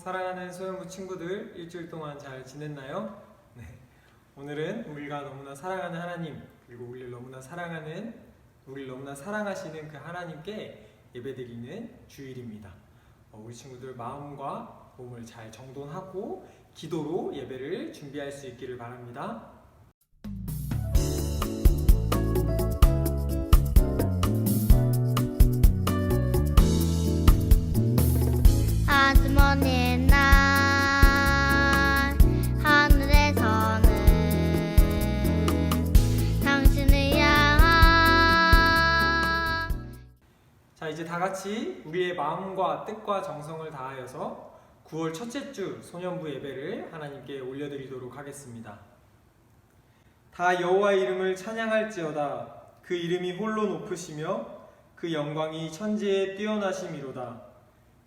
사랑하는 소연부 친구들, 일주일 동안 잘 지냈나요? 네. 오늘은 우리가 너무나 사랑하는 하나님, 그리고 우리를 너무나 사랑하시는 그 하나님께 예배드리는 주일입니다. 우리 친구들 마음과 몸을 잘 정돈하고 기도로 예배를 준비할 수 있기를 바랍니다. 아주머니의 날 하늘에서는 당신을 향한 자, 이제 다 같이 우리의 마음과 뜻과 정성을 다하여서 9월 첫째 주 소년부 예배를 하나님께 올려드리도록 하겠습니다. 다 여호와의 이름을 찬양할지어다. 그 이름이 홀로 높으시며 그 영광이 천지에 뛰어나심이로다.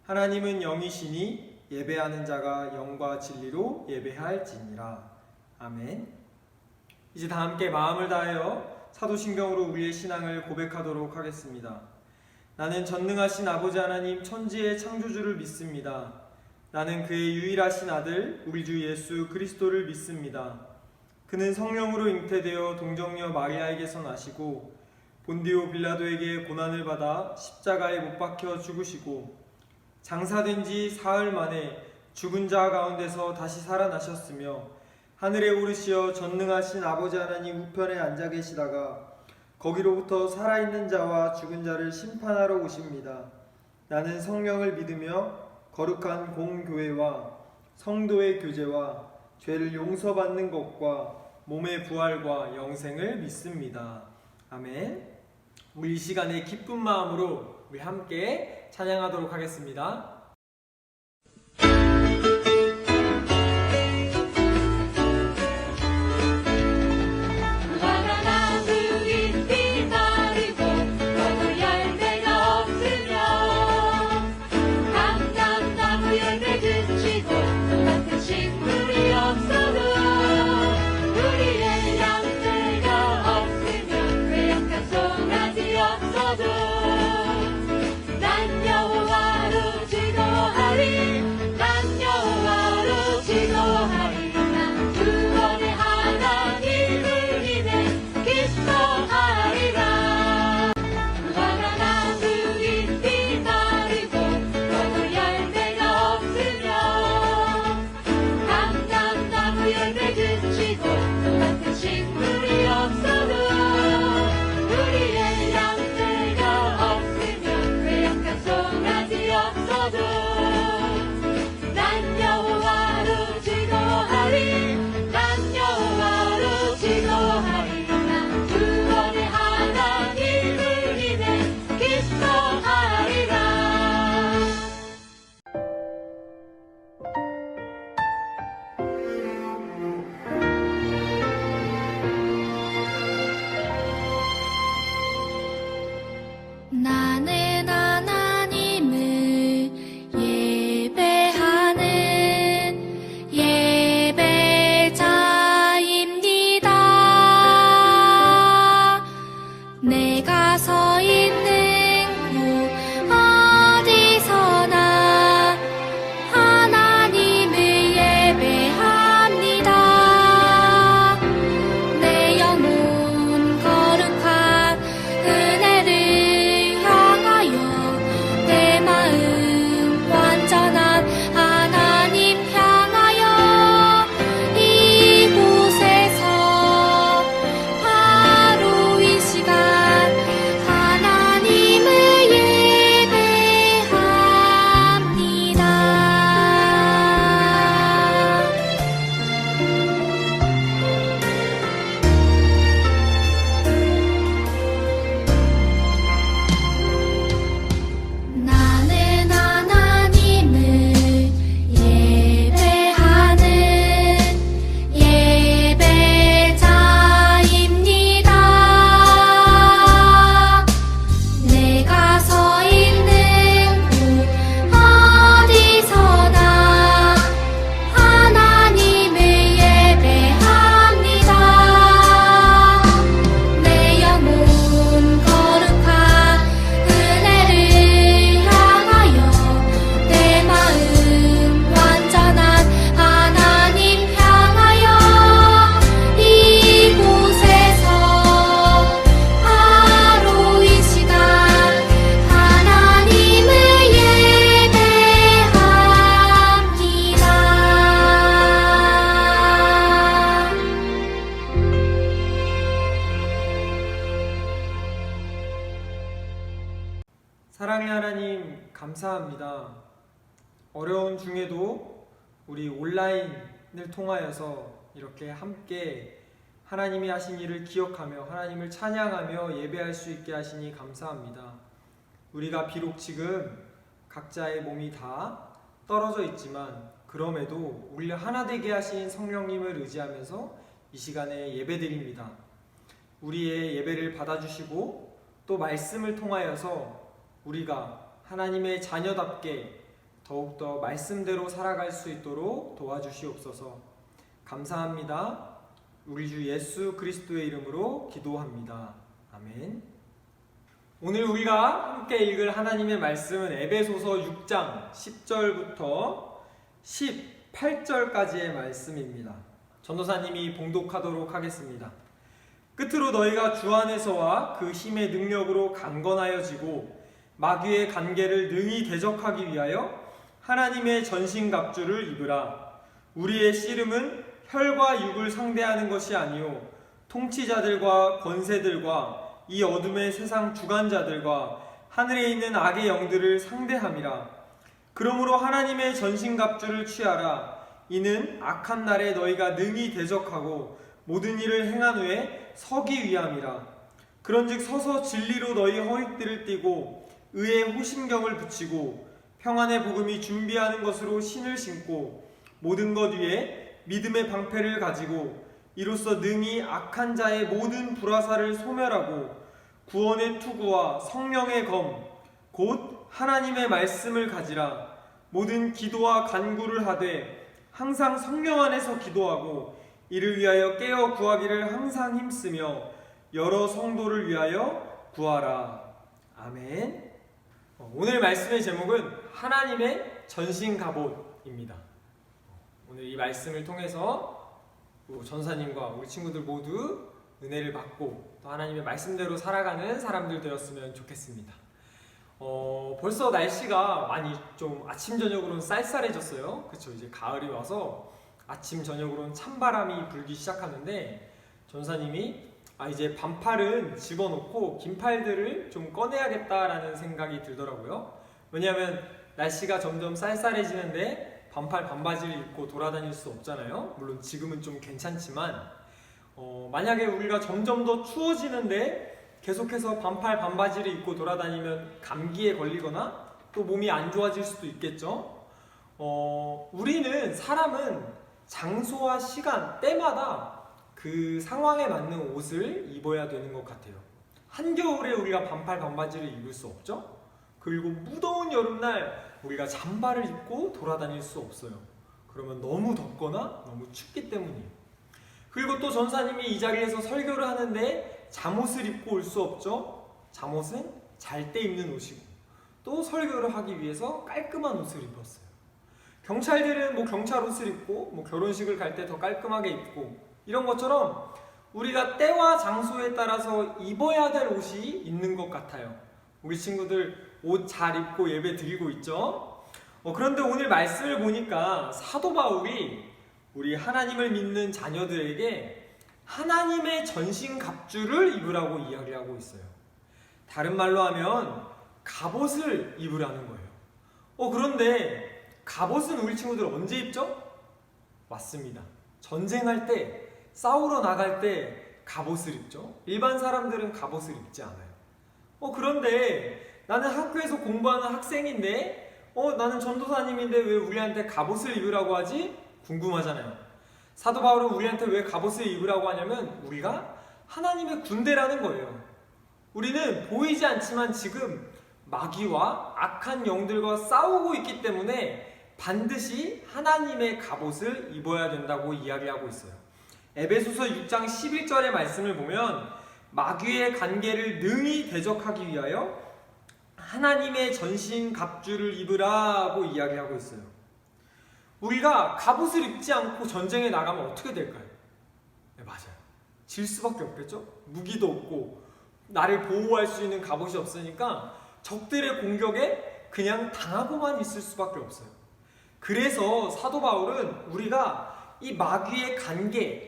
하나님은 영이시니 예배하는 자가 영과 진리로 예배할지니라. 아멘. 이제 다 함께 마음을 다하여 사도신경으로 우리의 신앙을 고백하도록 하겠습니다. 나는 전능하신 아버지 하나님 천지의 창조주를 믿습니다. 나는 그의 유일하신 아들 우리 주 예수 그리스도를 믿습니다. 그는 성령으로 잉태되어 동정녀 마리아에게서 나시고 본디오 빌라도에게 고난을 받아 십자가에 못 박혀 죽으시고 장사된 지 사흘 만에 죽은 자 가운데서 다시 살아나셨으며 하늘에 오르시어 전능하신 아버지 하나님 우편에 앉아 계시다가 거기로부터 살아있는 자와 죽은 자를 심판하러 오십니다. 나는 성령을 믿으며 거룩한 공교회와 성도의 교제와 죄를 용서받는 것과 몸의 부활과 영생을 믿습니다. 아멘. 우리 이 시간에 기쁜 마음으로 우리 함께 찬양하도록 하겠습니다. 난 여호와로 즐거 사랑의 하나님, 감사합니다. 어려운 중에도 우리 온라인을 통하여서 이렇게 함께 하나님이 하신 일을 기억하며 하나님을 찬양하며 예배할 수 있게 하시니 감사합니다. 우리가 비록 지금 각자의 몸이 다 떨어져 있지만 그럼에도 우리 하나 되게 하신 성령님을 의지하면서 이 시간에 예배드립니다. 우리의 예배를 받아주시고 또 말씀을 통하여서 우리가 하나님의 자녀답게 더욱더 말씀대로 살아갈 수 있도록 도와주시옵소서. 감사합니다. 우리 주 예수 그리스도의 이름으로 기도합니다. 아멘. 오늘 우리가 함께 읽을 하나님의 말씀은 에베소서 6장 10절부터 18절까지의 말씀입니다. 전도사님이 봉독하도록 하겠습니다. 끝으로 너희가 주 안에서와 그 힘의 능력으로 강건하여지고 마귀의 관계를 능히 대적하기 위하여 하나님의 전신갑주를 입으라. 우리의 씨름은 혈과 육을 상대하는 것이 아니요 통치자들과 권세들과 이 어둠의 세상 주관자들과 하늘에 있는 악의 영들을 상대함이라. 그러므로 하나님의 전신갑주를 취하라. 이는 악한 날에 너희가 능히 대적하고 모든 일을 행한 후에 서기 위함이라. 그런즉 서서 진리로 너희 허익들을 띠고 의의 호심경을 붙이고 평안의 복음이 준비하는 것으로 신을 신고 모든 것 위에 믿음의 방패를 가지고 이로써 능히 악한 자의 모든 불화살을 소멸하고 구원의 투구와 성령의 검 곧 하나님의 말씀을 가지라. 모든 기도와 간구를 하되 항상 성령 안에서 기도하고 이를 위하여 깨어 구하기를 항상 힘쓰며 여러 성도를 위하여 구하라. 아멘. 오늘 말씀의 제목은 하나님의 전신갑옷입니다. 오늘 이 말씀을 통해서 전사님과 우리 친구들 모두 은혜를 받고 또 하나님의 말씀대로 살아가는 사람들 되었으면 좋겠습니다. 벌써 날씨가 많이 좀 아침 저녁으로는 쌀쌀해졌어요. 그렇죠? 이제 가을이 와서 아침 저녁으로는 찬바람이 불기 시작하는데 전사님이 이제 반팔은 집어넣고 긴팔들을 좀 꺼내야겠다라는 생각이 들더라고요. 왜냐하면 날씨가 점점 쌀쌀해지는데 반팔 반바지를 입고 돌아다닐 수 없잖아요. 물론 지금은 좀 괜찮지만 만약에 우리가 점점 더 추워지는데 계속해서 반팔 반바지를 입고 돌아다니면 감기에 걸리거나 또 몸이 안 좋아질 수도 있겠죠. 사람은 장소와 시간, 때마다 그 상황에 맞는 옷을 입어야 되는 것 같아요. 한겨울에 우리가 반팔 반바지를 입을 수 없죠. 그리고 무더운 여름날 우리가 잠바를 입고 돌아다닐 수 없어요. 그러면 너무 덥거나 너무 춥기 때문이에요. 그리고 또 전사님이 이 자리에서 설교를 하는데 잠옷을 입고 올 수 없죠. 잠옷은 잘 때 입는 옷이고 또 설교를 하기 위해서 깔끔한 옷을 입었어요. 경찰들은 경찰 옷을 입고 결혼식을 갈 때 더 깔끔하게 입고 이런 것처럼 우리가 때와 장소에 따라서 입어야 될 옷이 있는 것 같아요. 우리 친구들 옷 잘 입고 예배 드리고 있죠? 그런데 오늘 말씀을 보니까 사도 바울이 우리 하나님을 믿는 자녀들에게 하나님의 전신갑주를 입으라고 이야기를 하고 있어요. 다른 말로 하면 갑옷을 입으라는 거예요. 그런데 갑옷은 우리 친구들 언제 입죠? 맞습니다. 전쟁할 때, 싸우러 나갈 때 갑옷을 입죠. 일반 사람들은 갑옷을 입지 않아요. 그런데 나는 학교에서 공부하는 학생인데 나는 전도사님인데 왜 우리한테 갑옷을 입으라고 하지? 궁금하잖아요. 사도 바울은 우리한테 왜 갑옷을 입으라고 하냐면 우리가 하나님의 군대라는 거예요. 우리는 보이지 않지만 지금 마귀와 악한 영들과 싸우고 있기 때문에 반드시 하나님의 갑옷을 입어야 된다고 이야기하고 있어요. 에베소서 6장 11절의 말씀을 보면 마귀의 관계를 능히 대적하기 위하여 하나님의 전신갑주를 입으라고 이야기하고 있어요. 우리가 갑옷을 입지 않고 전쟁에 나가면 어떻게 될까요? 네, 맞아요. 질 수밖에 없겠죠? 무기도 없고 나를 보호할 수 있는 갑옷이 없으니까 적들의 공격에 그냥 당하고만 있을 수밖에 없어요. 그래서 사도 바울은 우리가 이 마귀의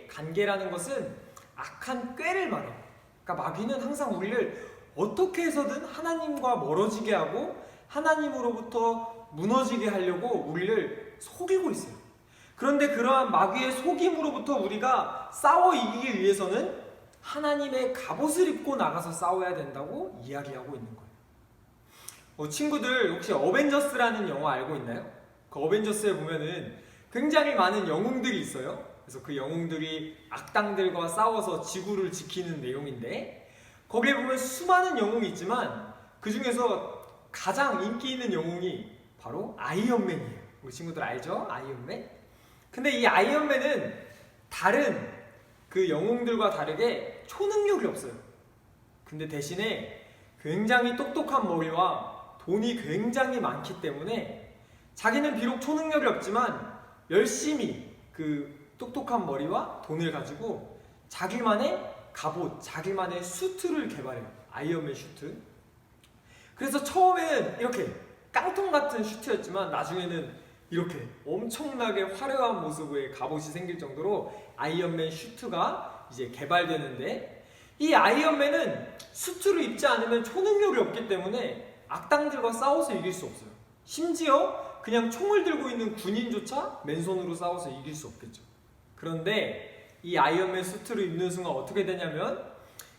관계라는 것은 악한 꾀를 말해요. 그러니까 마귀는 항상 우리를 어떻게 해서든 하나님과 멀어지게 하고 하나님으로부터 무너지게 하려고 우리를 속이고 있어요. 그런데 그러한 마귀의 속임으로부터 우리가 싸워 이기기 위해서는 하나님의 갑옷을 입고 나가서 싸워야 된다고 이야기하고 있는 거예요. 친구들 혹시 어벤져스라는 영화 알고 있나요? 그 어벤져스에 보면은 굉장히 많은 영웅들이 있어요. 그래서 그 영웅들이 악당들과 싸워서 지구를 지키는 내용인데, 거기에 보면 수많은 영웅이 있지만 그 중에서 가장 인기 있는 영웅이 바로 아이언맨이에요. 우리 친구들 알죠? 아이언맨? 근데 이 아이언맨은 다른 그 영웅들과 다르게 초능력이 없어요. 근데 대신에 굉장히 똑똑한 머리와 돈이 굉장히 많기 때문에 자기는 비록 초능력이 없지만 열심히 그 똑똑한 머리와 돈을 가지고 자기만의 갑옷, 자기만의 수트를 개발해요. 아이언맨 슈트. 그래서 처음에는 이렇게 깡통 같은 슈트였지만 나중에는 이렇게 엄청나게 화려한 모습의 갑옷이 생길 정도로 아이언맨 슈트가 이제 개발되는데, 이 아이언맨은 수트를 입지 않으면 초능력이 없기 때문에 악당들과 싸워서 이길 수 없어요. 심지어 그냥 총을 들고 있는 군인조차 맨손으로 싸워서 이길 수 없겠죠. 그런데 이 아이언맨 수트를 입는 순간 어떻게 되냐면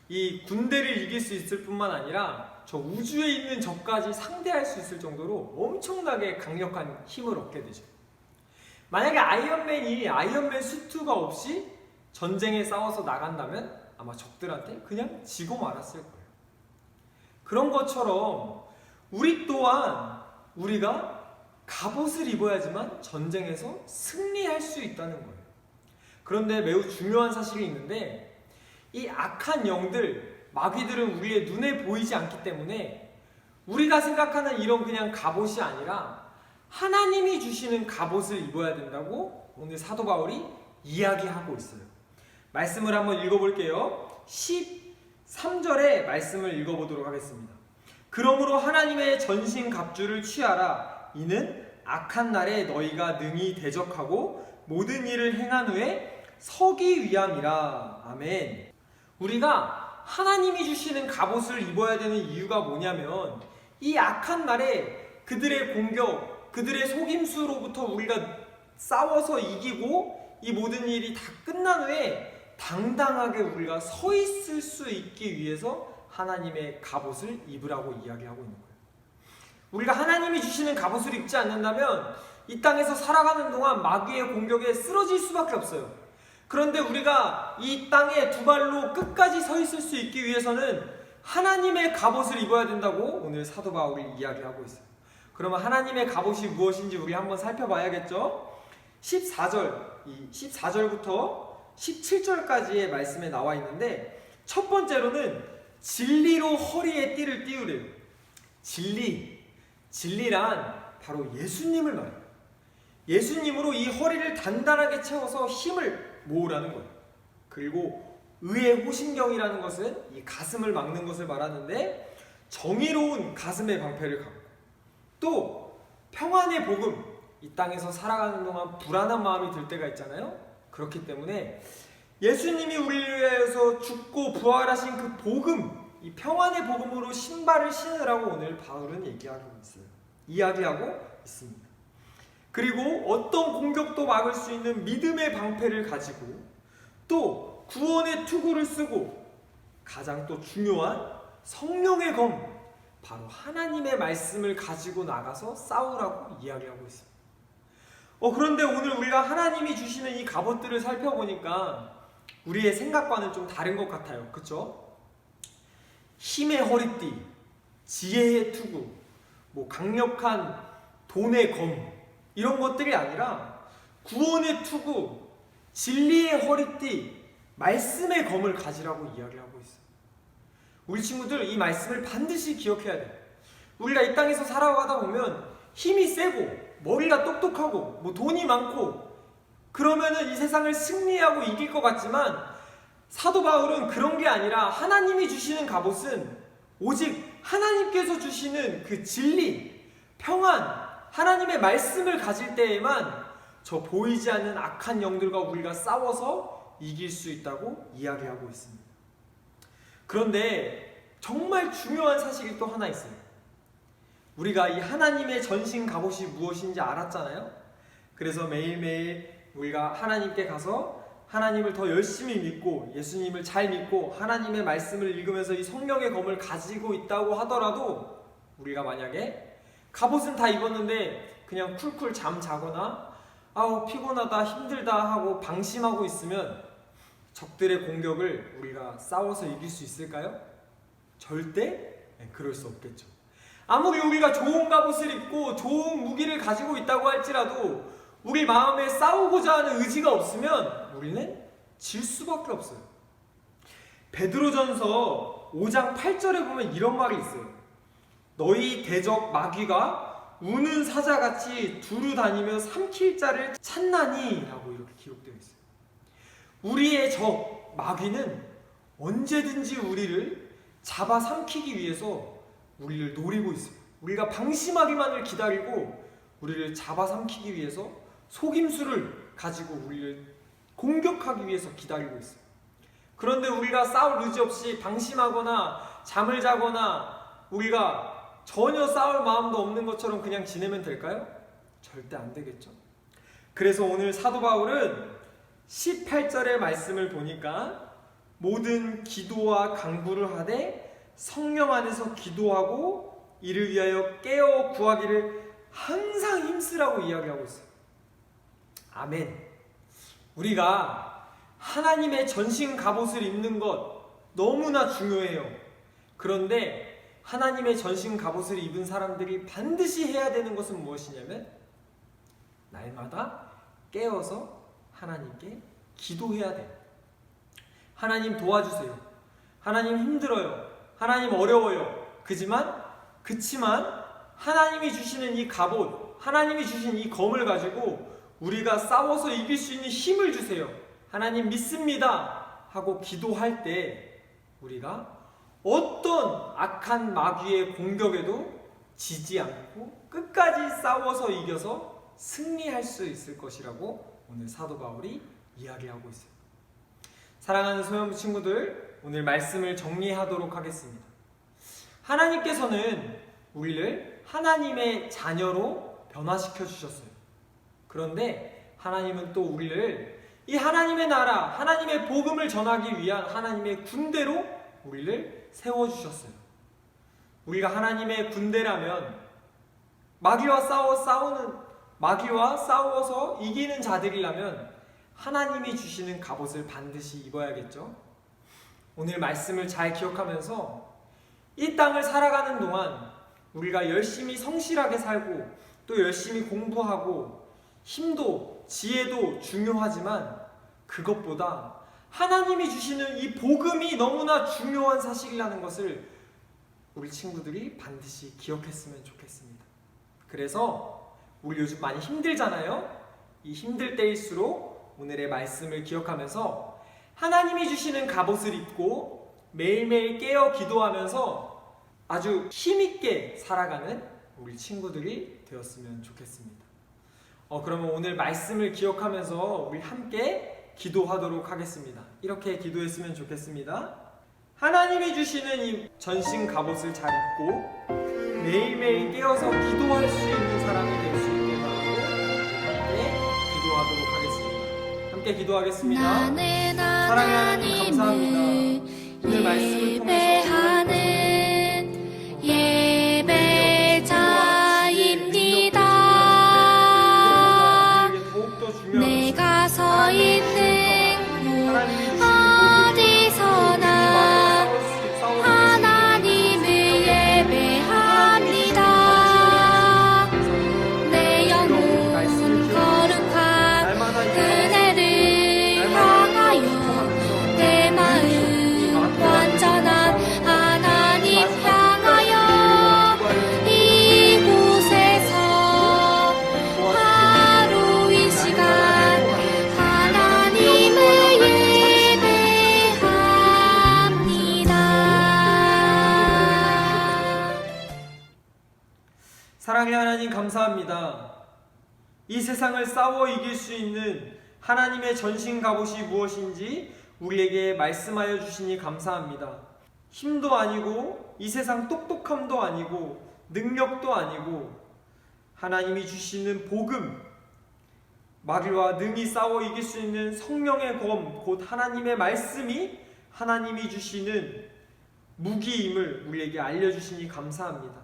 이 군대를 이길 수 있을 뿐만 아니라 저 우주에 있는 적까지 상대할 수 있을 정도로 엄청나게 강력한 힘을 얻게 되죠. 만약에 아이언맨이 아이언맨 수트가 없이 전쟁에 싸워서 나간다면 아마 적들한테 그냥 지고 말았을 거예요. 그런 것처럼 우리 또한 우리가 갑옷을 입어야지만 전쟁에서 승리할 수 있다는 거예요. 그런데 매우 중요한 사실이 있는데, 이 악한 영들, 마귀들은 우리의 눈에 보이지 않기 때문에 우리가 생각하는 이런 그냥 갑옷이 아니라 하나님이 주시는 갑옷을 입어야 된다고 오늘 사도 바울이 이야기하고 있어요. 말씀을 한번 읽어볼게요. 13절의 말씀을 읽어보도록 하겠습니다. 그러므로 하나님의 전신 갑주를 취하라. 이는 악한 날에 너희가 능히 대적하고 모든 일을 행한 후에 서기 위함이라. 아멘. 우리가 하나님이 주시는 갑옷을 입어야 되는 이유가 뭐냐면, 이 악한 날에 그들의 공격, 그들의 속임수로부터 우리가 싸워서 이기고 이 모든 일이 다 끝난 후에 당당하게 우리가 서 있을 수 있기 위해서 하나님의 갑옷을 입으라고 이야기하고 있는 거예요. 우리가 하나님이 주시는 갑옷을 입지 않는다면 이 땅에서 살아가는 동안 마귀의 공격에 쓰러질 수밖에 없어요. 그런데 우리가 이 땅에 두 발로 끝까지 서 있을 수 있기 위해서는 하나님의 갑옷을 입어야 된다고 오늘 사도 바울이 이야기하고 있어요. 그러면 하나님의 갑옷이 무엇인지 우리 한번 살펴봐야겠죠? 14절부터 17절까지의 말씀에 나와 있는데, 첫 번째로는 진리로 허리에 띠를 띄우래요. 진리란 바로 예수님을 말해요. 예수님으로 이 허리를 단단하게 채워서 힘을 모으라는 거예요. 그리고 의의 호신경이라는 것은 이 가슴을 막는 것을 말하는데, 정의로운 가슴의 방패를 갖고, 또 평안의 복음, 이 땅에서 살아가는 동안 불안한 마음이 들 때가 있잖아요. 그렇기 때문에 예수님이 우리를 위해서 죽고 부활하신 그 복음, 이 평안의 복음으로 신발을 신으라고 오늘 바울은 이야기하고 있습니다. 그리고 어떤 공격도 막을 수 있는 믿음의 방패를 가지고, 또 구원의 투구를 쓰고, 가장 또 중요한 성령의 검, 바로 하나님의 말씀을 가지고 나가서 싸우라고 이야기하고 있습니다. 그런데 오늘 우리가 하나님이 주시는 이 갑옷들을 살펴보니까 우리의 생각과는 좀 다른 것 같아요. 그쵸? 힘의 허리띠, 지혜의 투구, 강력한 돈의 검, 이런 것들이 아니라 구원의 투구, 진리의 허리띠, 말씀의 검을 가지라고 이야기하고 있어요. 우리 친구들 이 말씀을 반드시 기억해야 돼요. 우리가 이 땅에서 살아가다 보면 힘이 세고 머리가 똑똑하고 돈이 많고 그러면은 이 세상을 승리하고 이길 것 같지만, 사도 바울은 그런 게 아니라 하나님이 주시는 갑옷은 오직 하나님께서 주시는 그 진리, 평안, 하나님의 말씀을 가질 때에만 저 보이지 않는 악한 영들과 우리가 싸워서 이길 수 있다고 이야기하고 있습니다. 그런데 정말 중요한 사실이 또 하나 있어요. 우리가 이 하나님의 전신 갑옷이 무엇인지 알았잖아요. 그래서 매일매일 우리가 하나님께 가서 하나님을 더 열심히 믿고 예수님을 잘 믿고 하나님의 말씀을 읽으면서 이 성령의 검을 가지고 있다고 하더라도 우리가 만약에 갑옷은 다 입었는데 그냥 쿨쿨 잠 자거나 아우 피곤하다 힘들다 하고 방심하고 있으면 적들의 공격을 우리가 싸워서 이길 수 있을까요? 절대 그럴 수 없겠죠. 아무리 우리가 좋은 갑옷을 입고 좋은 무기를 가지고 있다고 할지라도 우리 마음에 싸우고자 하는 의지가 없으면 우리는 질 수밖에 없어요. 베드로전서 5장 8절에 보면 이런 말이 있어요. 너희 대적 마귀가 우는 사자같이 두루 다니며 삼킬 자를 찾나니 라고 이렇게 기록되어 있어요. 우리의 적 마귀는 언제든지 우리를 잡아 삼키기 위해서 우리를 노리고 있어요. 우리가 방심하기만을 기다리고 우리를 잡아 삼키기 위해서 속임수를 가지고 우리를 공격하기 위해서 기다리고 있어요. 그런데 우리가 싸울 의지 없이 방심하거나 잠을 자거나 우리가 전혀 싸울 마음도 없는 것처럼 그냥 지내면 될까요? 절대 안 되겠죠. 그래서 오늘 사도 바울은 18절의 말씀을 보니까 모든 기도와 간구를 하되 성령 안에서 기도하고 이를 위하여 깨어 구하기를 항상 힘쓰라고 이야기하고 있어요. 아멘. 우리가 하나님의 전신 갑옷을 입는 것 너무나 중요해요. 그런데 하나님의 전신 갑옷을 입은 사람들이 반드시 해야 되는 것은 무엇이냐면 날마다 깨어서 하나님께 기도해야 돼요. 하나님 도와주세요. 하나님 힘들어요. 하나님 어려워요. 그치만 하나님이 주시는 이 갑옷, 하나님이 주신 이 검을 가지고 우리가 싸워서 이길 수 있는 힘을 주세요. 하나님 믿습니다 하고 기도할 때 우리가 어떤 악한 마귀의 공격에도 지지 않고 끝까지 싸워서 이겨서 승리할 수 있을 것이라고 오늘 사도 바울이 이야기하고 있어요. 사랑하는 소년부 친구들, 오늘 말씀을 정리하도록 하겠습니다. 하나님께서는 우리를 하나님의 자녀로 변화시켜 주셨어요. 그런데 하나님은 또 우리를 이 하나님의 나라, 하나님의 복음을 전하기 위한 하나님의 군대로 우리를 세워주셨어요. 우리가 하나님의 군대라면 마귀와 싸워서 이기는 자들이라면 하나님이 주시는 갑옷을 반드시 입어야겠죠. 오늘 말씀을 잘 기억하면서 이 땅을 살아가는 동안 우리가 열심히 성실하게 살고 또 열심히 공부하고 힘도 지혜도 중요하지만 그것보다 하나님이 주시는 이 복음이 너무나 중요한 사실이라는 것을 우리 친구들이 반드시 기억했으면 좋겠습니다. 그래서 우리 요즘 많이 힘들잖아요. 이 힘들 때일수록 오늘의 말씀을 기억하면서 하나님이 주시는 갑옷을 입고 매일매일 깨어 기도하면서 아주 힘있게 살아가는 우리 친구들이 되었으면 좋겠습니다. 그러면 오늘 말씀을 기억하면서 우리 함께 기도하도록 하겠습니다. 이렇게 기도했으면 좋겠습니다. 하나님이 주시는 이 전신 갑옷을 잘 입고 매일매일 깨어서 기도할 수 있는 사람이 될 수 있게 바라고 함께 기도하도록 하겠습니다. 함께 기도하겠습니다. 사랑하는 하나님 감사합니다. 오늘 말씀을 통해서 내가 서 있는 곳 어디서나 하나님을 예배합니다. 내 영혼 거룩한 은혜를 향하여 내 마음 완전한 하나님 향하여 이곳에서 하루 이 시간 사랑의 하나님 감사합니다. 이 세상을 싸워 이길 수 있는 하나님의 전신 갑옷이 무엇인지 우리에게 말씀하여 주시니 감사합니다. 힘도 아니고 이 세상 똑똑함도 아니고 능력도 아니고 하나님이 주시는 복음, 마귀와 능히 싸워 이길 수 있는 성령의 검, 곧 하나님의 말씀이 하나님이 주시는 무기임을 우리에게 알려주시니 감사합니다.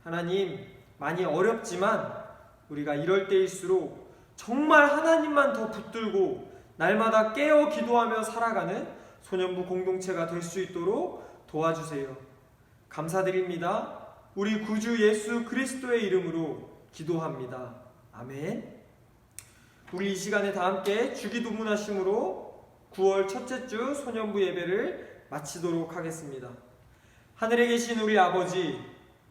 하나님, 많이 어렵지만 우리가 이럴 때일수록 정말 하나님만 더 붙들고 날마다 깨어 기도하며 살아가는 소년부 공동체가 될 수 있도록 도와주세요. 감사드립니다. 우리 구주 예수 그리스도의 이름으로 기도합니다. 아멘. 우리 이 시간에 다 함께 주기도문하심으로 9월 첫째 주 소년부 예배를 마치도록 하겠습니다. 하늘에 계신 우리 아버지,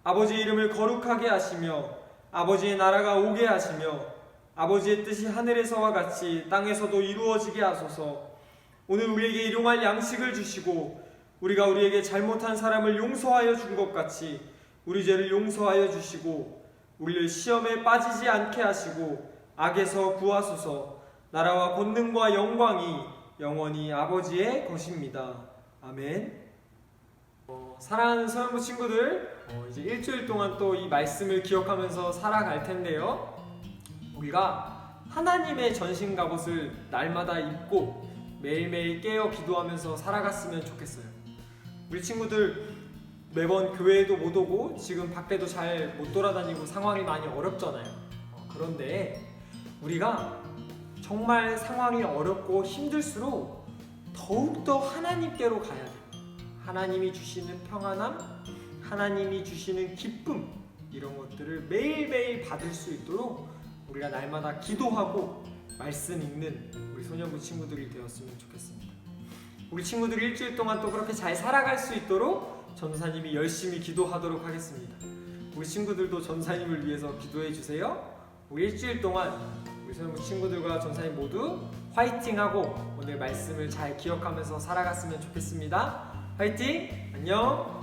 아버지의 이름을 거룩하게 하시며 아버지의 나라가 오게 하시며 아버지의 뜻이 하늘에서와 같이 땅에서도 이루어지게 하소서. 오늘 우리에게 일용할 양식을 주시고 우리가 우리에게 잘못한 사람을 용서하여 준 것 같이 우리 죄를 용서하여 주시고 우리를 시험에 빠지지 않게 하시고 악에서 구하소서. 나라와 권능과 영광이 영원히 아버지의 것입니다. 아멘. 사랑하는 소년부 친구들, 이제 일주일 동안 또 이 말씀을 기억하면서 살아갈 텐데요. 우리가 하나님의 전신 갑옷을 날마다 입고 매일매일 깨어 기도하면서 살아갔으면 좋겠어요. 우리 친구들 매번 교회에도 못 오고 지금 밖에도 잘 못 돌아다니고 상황이 많이 어렵잖아요. 그런데 우리가 정말 상황이 어렵고 힘들수록 더욱더 하나님께로 가야 돼요. 하나님이 주시는 평안함, 하나님이 주시는 기쁨, 이런 것들을 매일매일 받을 수 있도록 우리가 날마다 기도하고 말씀 읽는 우리 소년부 친구들이 되었으면 좋겠습니다. 우리 친구들이 일주일 동안 또 그렇게 잘 살아갈 수 있도록 전도사님이 열심히 기도하도록 하겠습니다. 우리 친구들도 전도사님을 위해서 기도해 주세요. 우리 일주일 동안 우리 소년부 친구들과 전도사님 모두 화이팅하고 오늘 말씀을 잘 기억하면서 살아갔으면 좋겠습니다. 화이팅! 안녕!